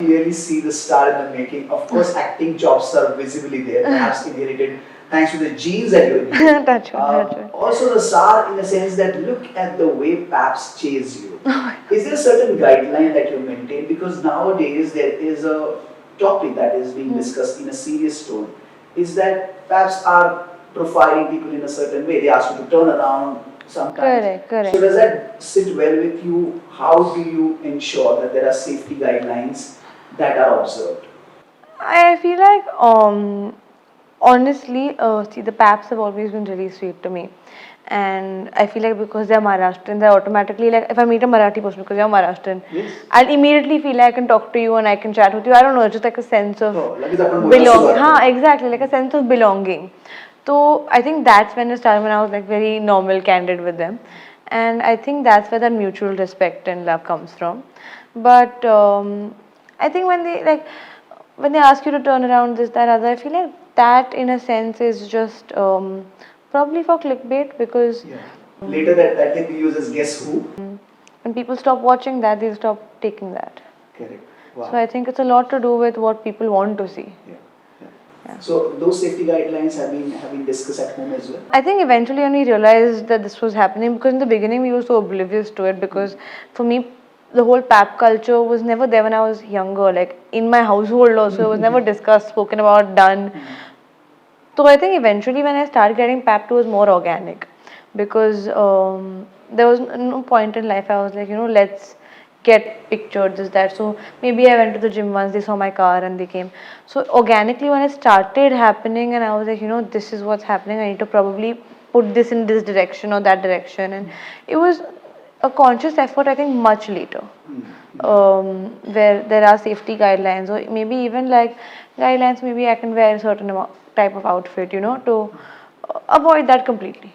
clearly see the star in the making. Of course, acting chops are visibly there, perhaps inherited thanks to the genes that you inherited. Touch wood, touch wood. Also, the star in the sense that look at the way paps chase you. Is there a certain guideline that you maintain? Because nowadays there is a topic that is being discussed in a serious tone. Is that paps are profiling people in a certain way? They ask you to turn around sometimes. Correct, correct. So does that sit well with you? How do you ensure that there are safety guidelines that are observed? I feel like, honestly, see, the paps have always been really sweet to me. And I feel like because they're Maharashtrian, they're automatically like, if I meet a Marathi person because you're Maharashtrian, Yes. I'll immediately feel like I can talk to you and I can chat with you. I don't know, it's just like a sense of like that belonging. Exactly, like a sense of belonging. So I think that's when it started, when I was like very normal, candid with them. And I think that's where that mutual respect and love comes from. But I think when they ask you to turn around this, that, other, I feel like that in a sense is just probably for clickbait, because later that can be used as guess who. when people stop watching that, they'll stop taking that. Correct. Wow. So I think it's a lot to do with what people want to see. So those safety guidelines have been discussed at home as well. I think eventually when we realized that this was happening, because in the beginning we were so oblivious to it, because for me the whole pap culture was never there when I was younger. Like in my household also, it was never discussed, spoken about, done. So I think eventually when I started getting papped, it was more organic, because there was no point in life. I was like, let's get pictured, this, that. So maybe I went to the gym once, they saw my car and they came. So organically when it started happening, and I was like, this is what's happening, I need to probably put this in this direction or that direction. And it was a conscious effort, I think, much later, where there are safety guidelines, or maybe even like guidelines, maybe I can wear a certain type of outfit, to avoid that completely.